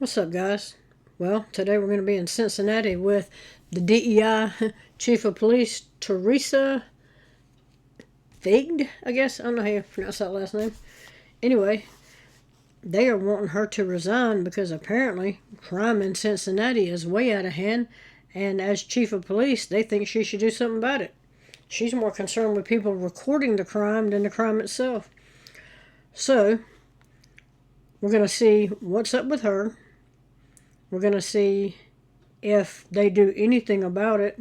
What's up, guys? Well, today we're going to be in Cincinnati with the DEI Chief of Police, Teresa Thigd, I guess. I don't know how you pronounce that last name. Anyway, they are wanting her to resign because apparently crime in Cincinnati is way out of hand, and as Chief of Police, they think she should do something about it. She's more concerned with people recording the crime than the crime itself. So, we're going to see what's up with her. We're going to see if they do anything about it.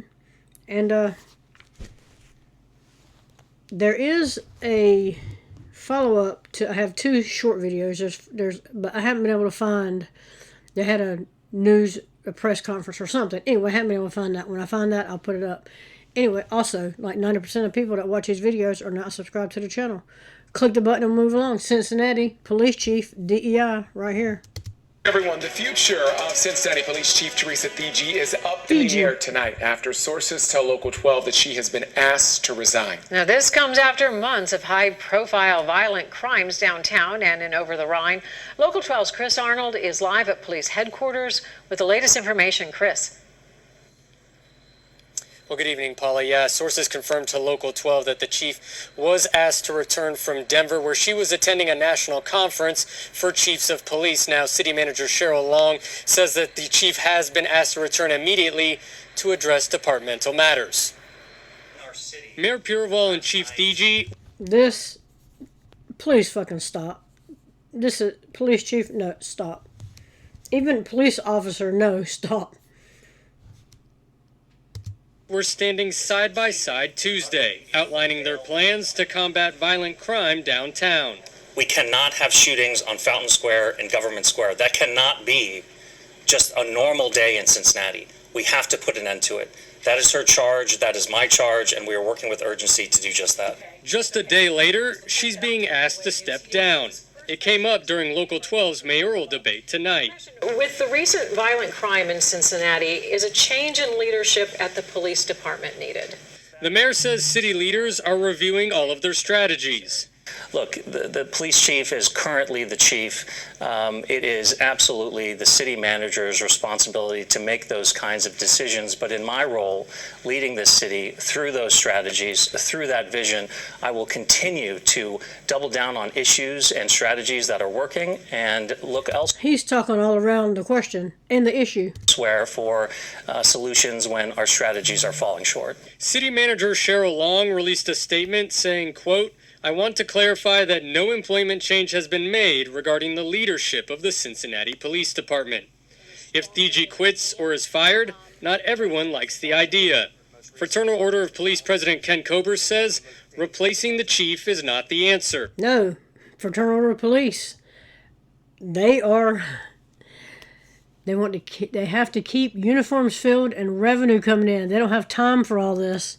And there is a follow-up to, I have two short videos. But I haven't been able to find, they had a press conference or something. Anyway, I haven't been able to find that. When I find that, I'll put it up. Anyway, also, like 90% of people that watch these videos are not subscribed to the channel. Click the button and move along. Cincinnati Police Chief, DEI, right here. Everyone, the future of Cincinnati Police Chief Teresa Thigd is up in the air tonight after sources tell Local 12 that she has been asked to resign. Now, this comes after months of high-profile violent crimes downtown and in Over the Rhine. Local 12's Chris Arnold is live at police headquarters with the latest information. Chris. Well, good evening, Paula. Yeah, sources confirmed to Local 12 that the chief was asked to return from Denver, where she was attending a national conference for chiefs of police. Now, City Manager Cheryl Long says that the chief has been asked to return immediately to address departmental matters. Mayor Pureval and Chief Thigd. This, please fucking stop. This is, police chief, no, stop. Even police officer, no, stop. Were standing side by side Tuesday, outlining their plans to combat violent crime downtown. We cannot have shootings on Fountain Square and Government Square. That cannot be just a normal day in Cincinnati. We have to put an end to it. That is her charge, that is my charge, and we are working with urgency to do just that. Just a day later, she's being asked to step down. It came up during Local 12's mayoral debate tonight. With the recent violent crime in Cincinnati, is a change in leadership at the police department needed? The mayor says city leaders are reviewing all of their strategies. Look, the police chief is currently the chief. It is absolutely the city manager's responsibility to make those kinds of decisions. But in my role, leading this city through those strategies, through that vision, I will continue to double down on issues and strategies that are working and look elsewhere. He's talking all around the question and the issue. For solutions when our strategies are falling short. City Manager Cheryl Long released a statement saying, quote, "I want to clarify that no employment change has been made regarding the leadership of the Cincinnati Police Department. If Thigd quits or is fired, not everyone likes the idea. Fraternal Order of Police President Ken Kober says replacing the chief is not the answer." No, Fraternal Order of Police. They have to keep uniforms filled and revenue coming in. They don't have time for all this.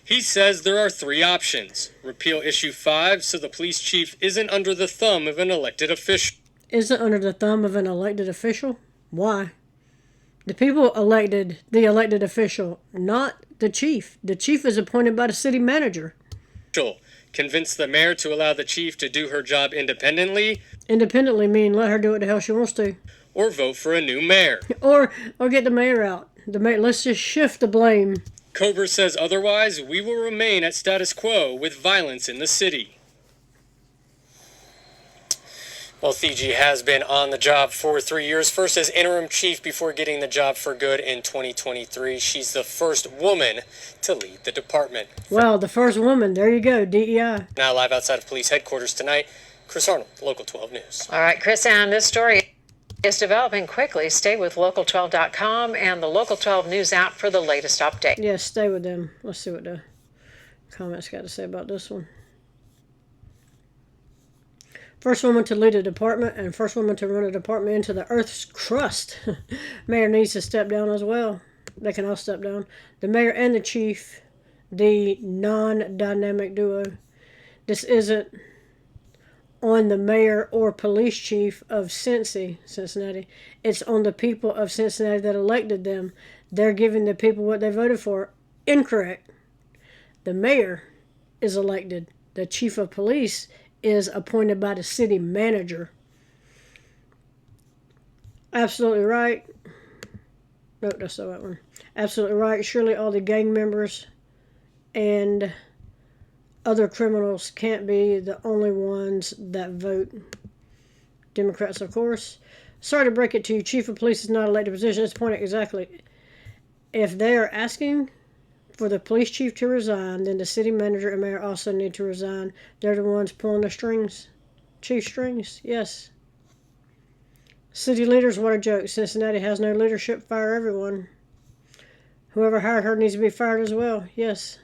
He says there are three options. Repeal Issue 5 so the police chief isn't under the thumb of an elected official. Isn't under the thumb of an elected official? Why? The people elected the elected official, not the chief. The chief is appointed by the city manager. Convince the mayor to allow the chief to do her job independently. Independently mean let her do what the hell she wants to. Or vote for a new mayor. Or get the mayor out. Let's just shift the blame. Kober says otherwise, we will remain at status quo with violence in the city. Well, Thigd has been on the job for 3 years, first as interim chief before getting the job for good in 2023. She's the first woman to lead the department. Well, the first woman. There you go, DEI. Now live outside of police headquarters tonight, Chris Arnold, Local 12 News. All right, Chris, and this story is developing quickly. Stay with local12.com and the Local 12 News app for the latest update. Yes, stay with them. Let's see what the comments got to say about this one. First woman to lead a department and first woman to run a department into the earth's crust. Mayor needs to step down as well. They can all step down. The mayor and the chief, the non-dynamic duo. This isn't on the mayor or police chief of Cincinnati. It's on the people of Cincinnati that elected them. They're giving the people what they voted for. Incorrect. The mayor is elected. The chief of police is appointed by the city manager. Absolutely right. No, that's the right one. Absolutely right. Surely all the gang members and other criminals can't be the only ones that vote. Democrats, of course. Sorry to break it to you. Chief of police is not an elected position. It's pointed exactly. If they are asking for the police chief to resign, then the city manager and mayor also need to resign. They're the ones pulling the strings. Chief strings, yes. City leaders, what a joke. Cincinnati has no leadership. Fire everyone. Whoever hired her needs to be fired as well. Yes.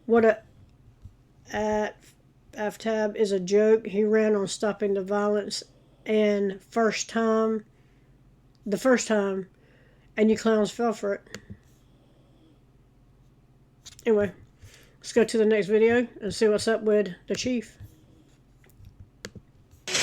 What a... Aftab is a joke. He ran on stopping the violence and the first time, and you clowns fell for it. Anyway, let's go to the next video and see what's up with the chief.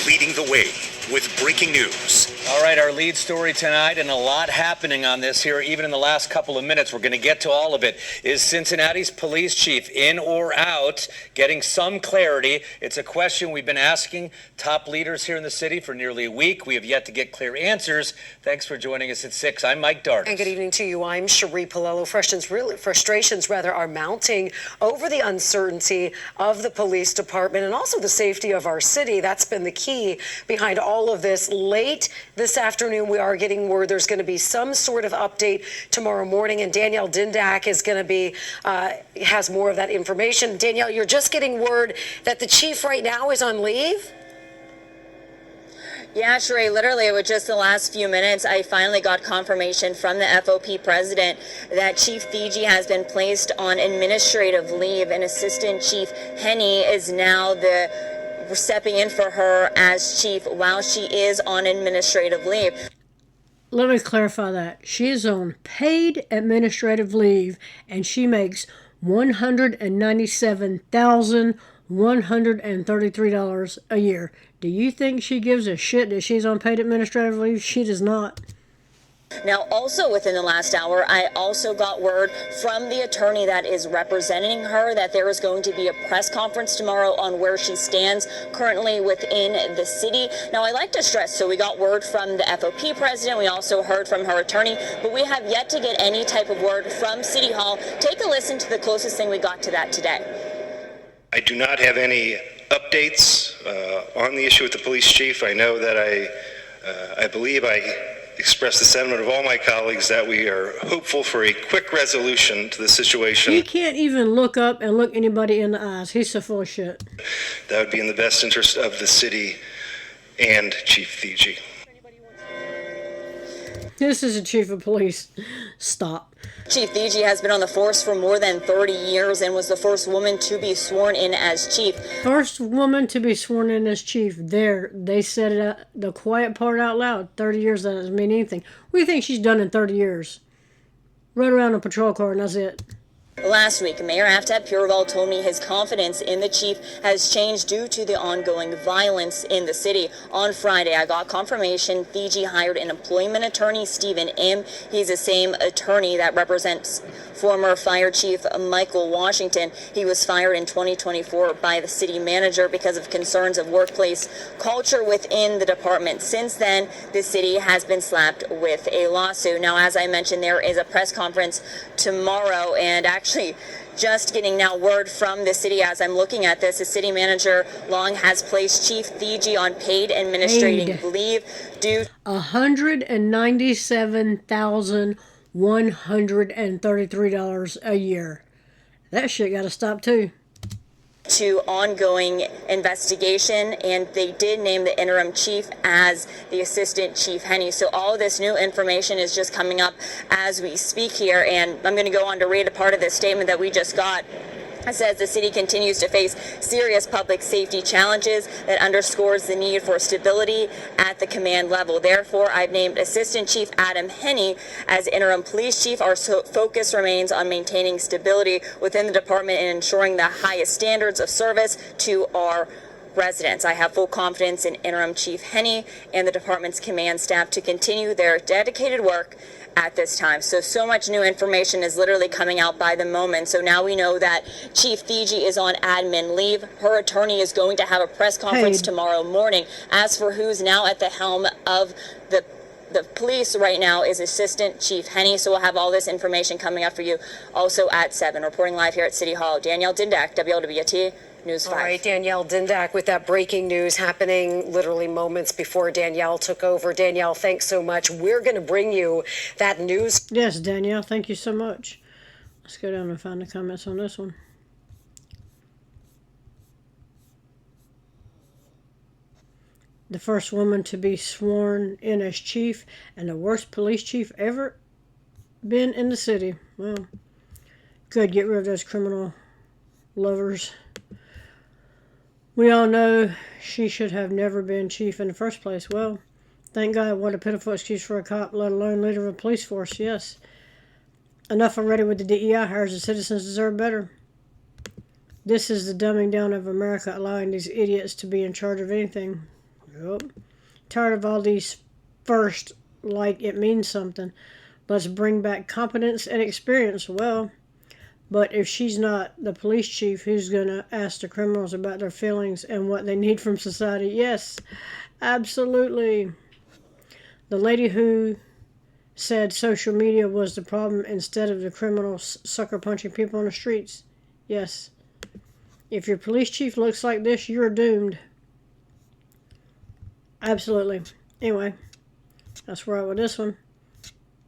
Leading the way with breaking news. All right, our lead story tonight, and a lot happening on this here, even in the last couple of minutes. We're going to get to all of it. Is Cincinnati's police chief in or out? Getting some clarity. It's a question we've been asking top leaders here in the city for nearly a week. We have yet to get clear answers. Thanks for joining us at 6. I'm Mike Dart. And good evening to you. I'm Cherie Palello. Frustrations are mounting over the uncertainty of the police department and also the safety of our city. That's been the key behind all of this. Late this afternoon, we are getting word there's going to be some sort of update tomorrow morning, and Danielle Dindak is going to be has more of that information. Danielle, you're just getting word that the chief right now is on leave? Yeah, Sheree, literally with just the last few minutes, I finally got confirmation from the FOP president that Chief Thigi has been placed on administrative leave, and Assistant Chief Henny is now stepping in for her as chief while she is on administrative leave. Let me clarify that. She is on paid administrative leave, and she makes $197,133 a year. Do you think she gives a shit that she's on paid administrative leave? She does not. Now, also within the last hour, I also got word from the attorney that is representing her that there is going to be a press conference tomorrow on where she stands currently within the city. Now, I like to stress, so we got word from the FOP president. We also heard from her attorney, but we have yet to get any type of word from City Hall. Take a listen to the closest thing we got to that today. I do not have any updates on the issue with the police chief. I know that I believe I express the sentiment of all my colleagues that we are hopeful for a quick resolution to the situation. He can't even look up and look anybody in the eyes. He's so full of shit. That would be in the best interest of the city and Chief Thigi. This is a chief of police. Stop. Chief Thigi has been on the force for more than 30 years and was the first woman to be sworn in as chief. First woman to be sworn in as chief. There, they said it out, the quiet part out loud. 30 years, that doesn't mean anything. What do you think she's done in 30 years? Rode around in a patrol car and that's it. Last week, Mayor Aftab Pureval told me his confidence in the chief has changed due to the ongoing violence in the city. On Friday, I got confirmation Thigi hired an employment attorney, Stephen Im. He's the same attorney that represents former Fire Chief Michael Washington. He was fired in 2024 by the city manager because of concerns of workplace culture within the department. Since then, the city has been slapped with a lawsuit. Now, as I mentioned, there is a press conference tomorrow, and actually just getting now word from the city as I'm looking at this, the city manager Long has placed Chief Thigi on paid administrative leave due $197,133 a year. That shit gotta stop too. To ongoing investigation, and they did name the interim chief as the Assistant Chief Henny. So all of this new information is just coming up as we speak here, and I'm going to go on to read a part of this statement that we just got. It says the city continues to face serious public safety challenges that underscores the need for stability at the command level. Therefore, I've named Assistant Chief Adam Henny as interim police chief. Our focus remains on maintaining stability within the department and ensuring the highest standards of service to our residents. I have full confidence in interim Chief Henny and the department's command staff to continue their dedicated work at this time. So much new information is literally coming out by the moment. So now we know that Chief Thigi is on admin leave. Her attorney is going to have a press conference tomorrow morning. As for who's now at the helm of the police right now is Assistant Chief Henney. So we'll have all this information coming up for you also at 7. Reporting live here at City Hall, Danielle Dindak, WLWT News 5. All right, Danielle Dindak with that breaking news happening literally moments before Danielle took over. Danielle, thanks so much. We're going to bring you that news. Yes, Danielle, thank you so much. Let's go down and find the comments on this one. The first woman to be sworn in as chief and the worst police chief ever been in the city. Well, good, get rid of those criminal lovers. We all know she should have never been chief in the first place. Well, thank God, what a pitiful excuse for a cop, let alone leader of a police force, yes. Enough already with the DEI hires. The citizens deserve better. This is the dumbing down of America, allowing these idiots to be in charge of anything. Yep. Tired of all these first, like it means something. Let's bring back competence and experience. Well, but if she's not the police chief, who's going to ask the criminals about their feelings and what they need from society? Yes, absolutely. The lady who said social media was the problem instead of the criminals sucker punching people on the streets. Yes. If your police chief looks like this, you're doomed. Absolutely. Anyway, that's where I with this one.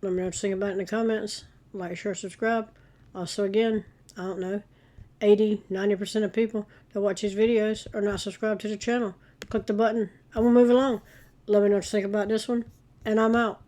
Let me know what you think about it in the comments. Like, share, subscribe. Also, again, I don't know, 80-90% of people that watch these videos are not subscribed to the channel. Click the button. I will move along. Let me know what you think about this one. And I'm out.